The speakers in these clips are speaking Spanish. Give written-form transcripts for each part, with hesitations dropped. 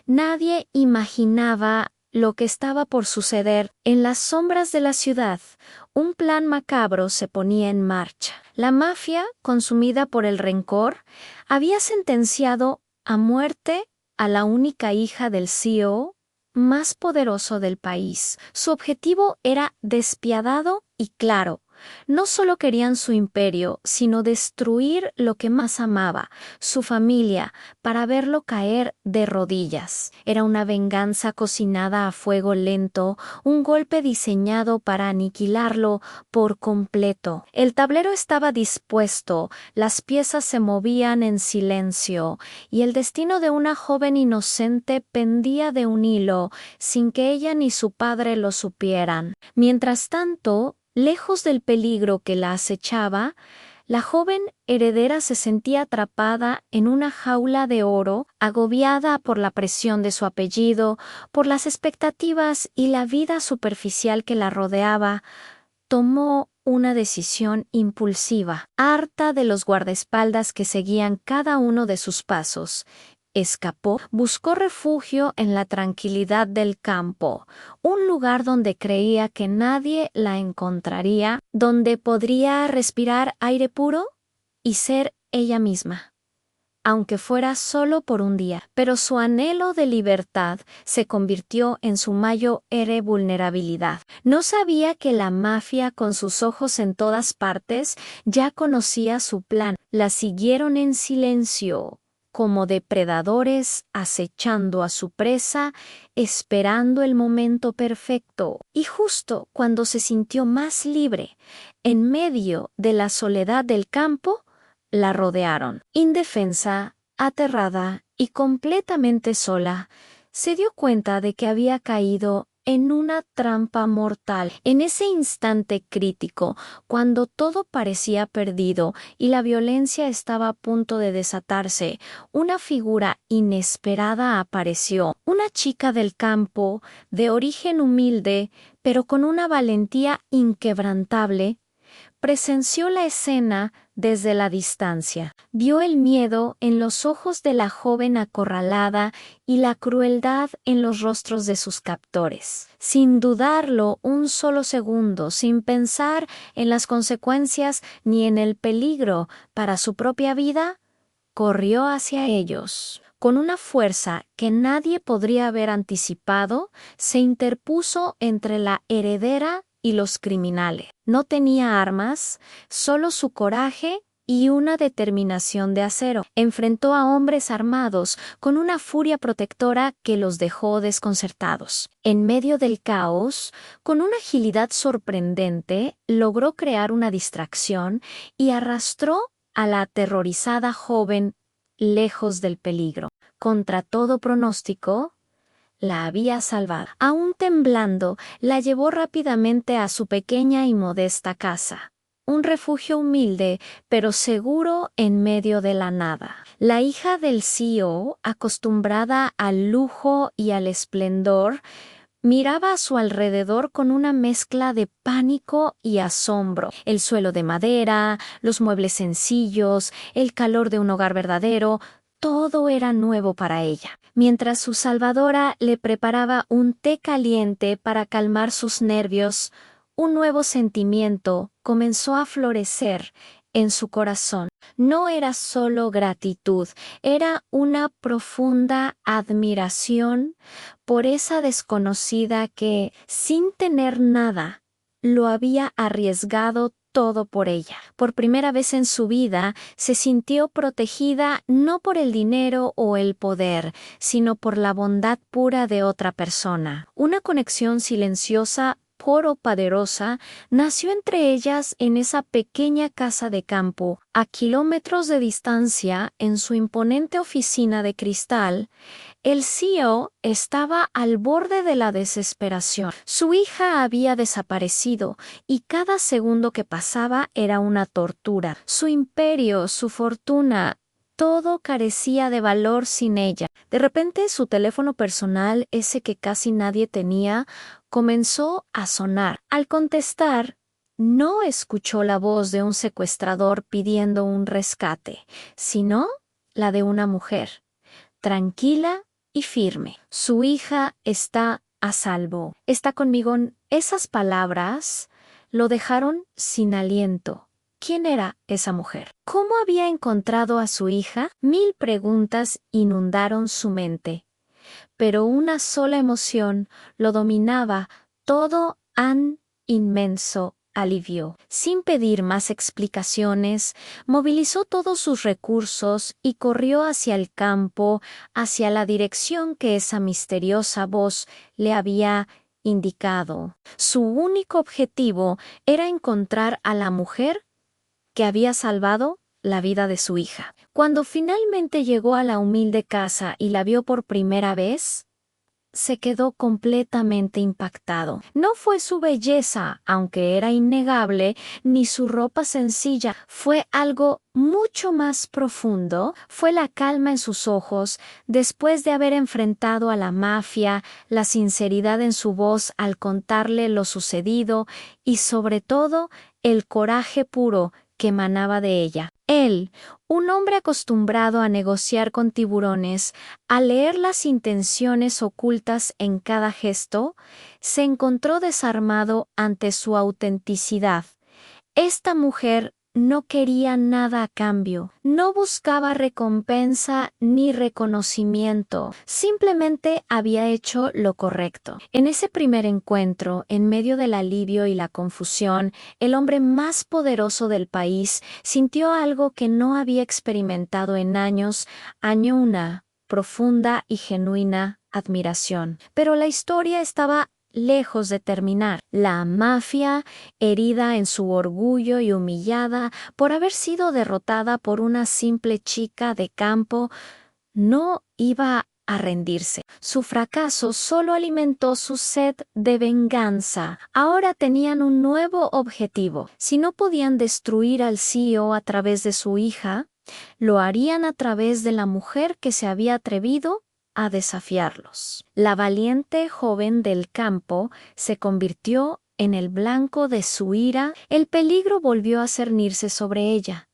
Nadie imaginaba lo que estaba por suceder. En las sombras de la ciudad, un plan macabro se ponía en marcha. La mafia, consumida por el rencor, había sentenciado a muerte a la única hija del CEO más poderoso del país. Su objetivo era despiadado y claro. No solo querían su imperio, sino destruir lo que más amaba, su familia, para verlo caer de rodillas. Era una venganza cocinada a fuego lento, un golpe diseñado para aniquilarlo por completo. El tablero estaba dispuesto, las piezas se movían en silencio, y el destino de una joven inocente pendía de un hilo, sin que ella ni su padre lo supieran. Mientras tanto, lejos del peligro que la acechaba, la joven heredera se sentía atrapada en una jaula de oro, agobiada por la presión de su apellido, por las expectativas y la vida superficial que la rodeaba. Tomó una decisión impulsiva, harta de los guardaespaldas que seguían cada uno de sus pasos. Escapó, buscó refugio en la tranquilidad del campo, un lugar donde creía que nadie la encontraría, donde podría respirar aire puro y ser ella misma, aunque fuera solo por un día. Pero su anhelo de libertad se convirtió en su mayor vulnerabilidad. No sabía que la mafia, con sus ojos en todas partes, ya conocía su plan. La siguieron en silencio, como depredadores acechando a su presa, esperando el momento perfecto. Y justo cuando se sintió más libre, en medio de la soledad del campo, la rodearon. Indefensa, aterrada y completamente sola, se dio cuenta de que había caído en una trampa mortal. En ese instante crítico, cuando todo parecía perdido y la violencia estaba a punto de desatarse, una figura inesperada apareció. Una chica del campo, de origen humilde, pero con una valentía inquebrantable, presenció la escena desde la distancia. Vio el miedo en los ojos de la joven acorralada y la crueldad en los rostros de sus captores. Sin dudarlo un solo segundo, sin pensar en las consecuencias ni en el peligro para su propia vida, corrió hacia ellos. Con una fuerza que nadie podría haber anticipado, se interpuso entre la heredera y los criminales. No tenía armas, solo su coraje y una determinación de acero. Enfrentó a hombres armados con una furia protectora que los dejó desconcertados. En medio del caos, con una agilidad sorprendente, logró crear una distracción y arrastró a la aterrorizada joven lejos del peligro. Contra todo pronóstico, la había salvado. Aún temblando, la llevó rápidamente a su pequeña y modesta casa. Un refugio humilde, pero seguro en medio de la nada. La hija del CEO, acostumbrada al lujo y al esplendor, miraba a su alrededor con una mezcla de pánico y asombro. El suelo de madera, los muebles sencillos, el calor de un hogar verdadero, todo era nuevo para ella. Mientras su salvadora le preparaba un té caliente para calmar sus nervios, un nuevo sentimiento comenzó a florecer en su corazón. No era solo gratitud, era una profunda admiración por esa desconocida que, sin tener nada, lo había arriesgado todo por ella. Por primera vez en su vida se sintió protegida no por el dinero o el poder, sino por la bondad pura de otra persona. Una conexión silenciosa, poderosa, nació entre ellas en esa pequeña casa de campo. A kilómetros de distancia, en su imponente oficina de cristal, el CEO estaba al borde de la desesperación. Su hija había desaparecido y cada segundo que pasaba era una tortura. Su imperio, su fortuna, todo carecía de valor sin ella. De repente su teléfono personal, ese que casi nadie tenía, comenzó a sonar. Al contestar, no escuchó la voz de un secuestrador pidiendo un rescate, sino la de una mujer, tranquila y firme. Su hija está a salvo. Está conmigo. Esas palabras lo dejaron sin aliento. ¿Quién era esa mujer? ¿Cómo había encontrado a su hija? 1000 preguntas inundaron su mente, pero una sola emoción lo dominaba, todo un inmenso alivio. Sin pedir más explicaciones, movilizó todos sus recursos y corrió hacia el campo, hacia la dirección que esa misteriosa voz le había indicado. Su único objetivo era encontrar a la mujer que había salvado la vida de su hija. Cuando finalmente llegó a la humilde casa y la vio por primera vez, se quedó completamente impactado. No fue su belleza, aunque era innegable, ni su ropa sencilla. Fue algo mucho más profundo. Fue la calma en sus ojos, después de haber enfrentado a la mafia, la sinceridad en su voz al contarle lo sucedido y, sobre todo, el coraje puro que emanaba de ella. Él, un hombre acostumbrado a negociar con tiburones, a leer las intenciones ocultas en cada gesto, se encontró desarmado ante su autenticidad. Esta mujer no quería nada a cambio, no buscaba recompensa ni reconocimiento, simplemente había hecho lo correcto. En ese primer encuentro, en medio del alivio y la confusión, el hombre más poderoso del país sintió algo que no había experimentado en años, una profunda y genuina admiración. Pero la historia estaba lejos de terminar. La mafia, herida en su orgullo y humillada por haber sido derrotada por una simple chica de campo, no iba a rendirse. Su fracaso solo alimentó su sed de venganza. Ahora tenían un nuevo objetivo. Si no podían destruir al CEO a través de su hija, lo harían a través de la mujer que se había atrevido a desafiarlos. La valiente joven del campo se convirtió en el blanco de su ira. El peligro volvió a cernirse sobre ella,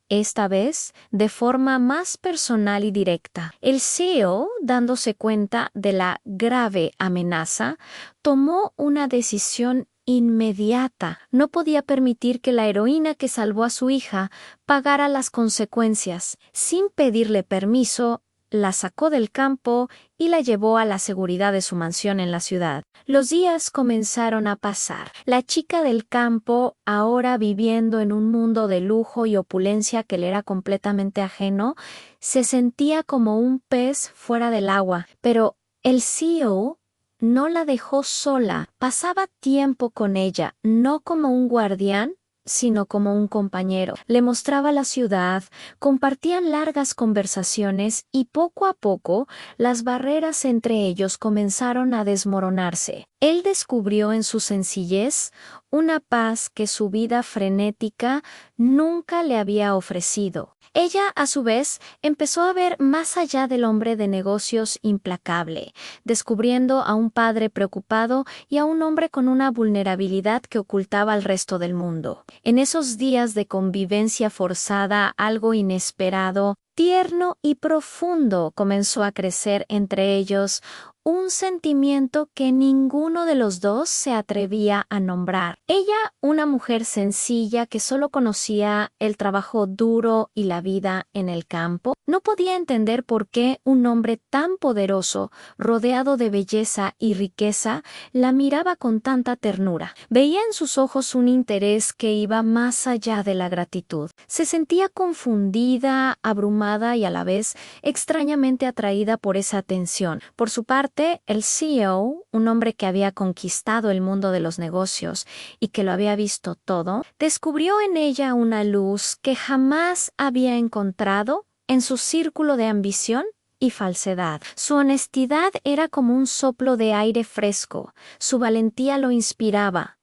esta vez de forma más personal y directa. El CEO, dándose cuenta de la grave amenaza, tomó una decisión inmediata. No podía permitir que la heroína que salvó a su hija pagara las consecuencias. Sin pedirle permiso, la sacó del campo y la llevó a la seguridad de su mansión en la ciudad. Los días comenzaron a pasar. La chica del campo, ahora viviendo en un mundo de lujo y opulencia que le era completamente ajeno, se sentía como un pez fuera del agua. Pero el CEO no la dejó sola. Pasaba tiempo con ella, no como un guardián, sino como un compañero. Le mostraba la ciudad, compartían largas conversaciones y poco a poco las barreras entre ellos comenzaron a desmoronarse. Él descubrió en su sencillez una paz que su vida frenética nunca le había ofrecido. Ella, a su vez, empezó a ver más allá del hombre de negocios implacable, descubriendo a un padre preocupado y a un hombre con una vulnerabilidad que ocultaba al resto del mundo. En esos días de convivencia forzada, algo inesperado, tierno y profundo comenzó a crecer entre ellos, un sentimiento que ninguno de los dos se atrevía a nombrar. Ella, una mujer sencilla que solo conocía el trabajo duro y la vida en el campo, no podía entender por qué un hombre tan poderoso, rodeado de belleza y riqueza, la miraba con tanta ternura. Veía en sus ojos un interés que iba más allá de la gratitud. Se sentía confundida, abrumada y a la vez extrañamente atraída por esa atención. Por su parte, el CEO, un hombre que había conquistado el mundo de los negocios y que lo había visto todo, descubrió en ella una luz que jamás había encontrado en su círculo de ambición y falsedad. Su honestidad era como un soplo de aire fresco, su valentía lo inspiraba,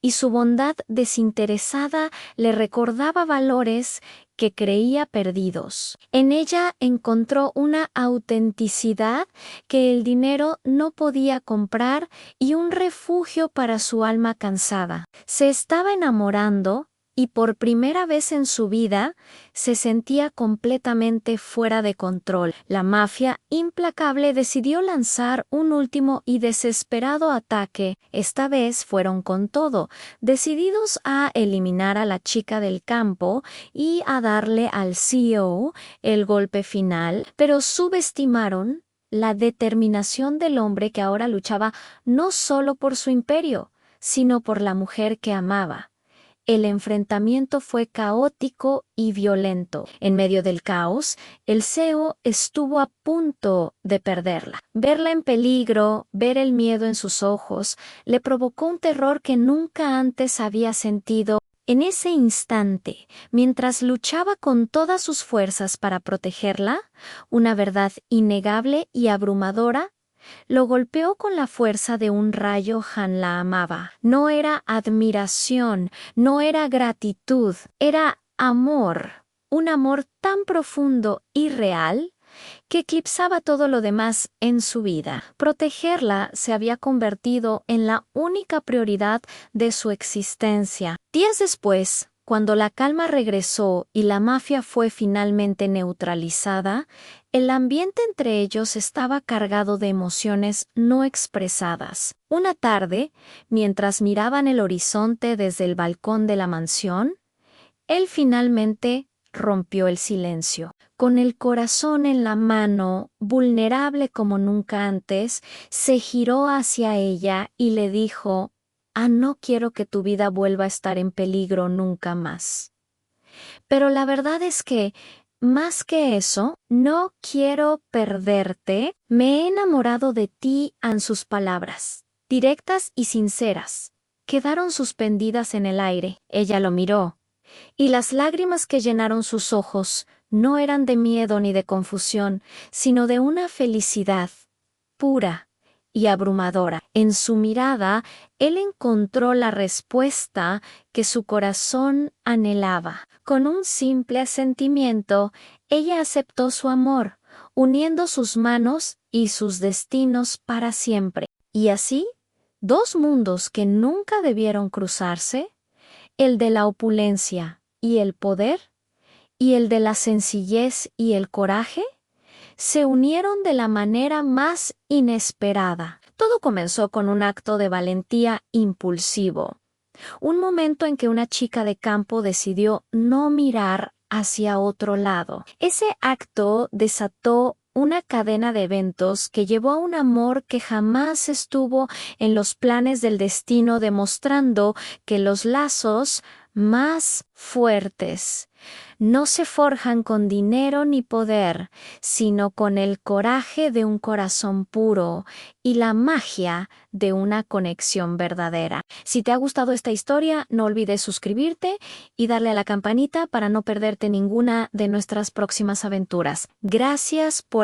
y su bondad desinteresada le recordaba valores que creía perdidos. En ella encontró una autenticidad que el dinero no podía comprar y un refugio para su alma cansada. Se estaba enamorando y por primera vez en su vida se sentía completamente fuera de control. La mafia implacable decidió lanzar un último y desesperado ataque. Esta vez fueron con todo, decididos a eliminar a la chica del campo y a darle al CEO el golpe final, pero subestimaron la determinación del hombre que ahora luchaba no solo por su imperio, sino por la mujer que amaba. El enfrentamiento fue caótico y violento. En medio del caos, el CEO estuvo a punto de perderla. Verla en peligro, ver el miedo en sus ojos, le provocó un terror que nunca antes había sentido. En ese instante, mientras luchaba con todas sus fuerzas para protegerla, una verdad innegable y abrumadora lo golpeó con la fuerza de un rayo. Han la amaba. No era admiración, no era gratitud, era amor. Un amor tan profundo y real que eclipsaba todo lo demás en su vida. Protegerla se había convertido en la única prioridad de su existencia. Días después, cuando la calma regresó y la mafia fue finalmente neutralizada, el ambiente entre ellos estaba cargado de emociones no expresadas. Una tarde, mientras miraban el horizonte desde el balcón de la mansión, él finalmente rompió el silencio. Con el corazón en la mano, vulnerable como nunca antes, se giró hacia ella y le dijo: no quiero que tu vida vuelva a estar en peligro nunca más. Pero la verdad es que, más que eso, no quiero perderte. Me he enamorado de ti. En sus palabras, directas y sinceras, quedaron suspendidas en el aire. Ella lo miró, y las lágrimas que llenaron sus ojos no eran de miedo ni de confusión, sino de una felicidad pura y abrumadora. En su mirada, él encontró la respuesta que su corazón anhelaba. Con un simple asentimiento, ella aceptó su amor, uniendo sus manos y sus destinos para siempre. Y así, dos mundos que nunca debieron cruzarse, el de la opulencia y el poder, y el de la sencillez y el coraje, se unieron de la manera más inesperada. Todo comenzó con un acto de valentía impulsivo, un momento en que una chica de campo decidió no mirar hacia otro lado. Ese acto desató una cadena de eventos que llevó a un amor que jamás estuvo en los planes del destino, demostrando que los lazos más fuertes no se forjan con dinero ni poder, sino con el coraje de un corazón puro y la magia de una conexión verdadera. Si te ha gustado esta historia, no olvides suscribirte y darle a la campanita para no perderte ninguna de nuestras próximas aventuras. Gracias por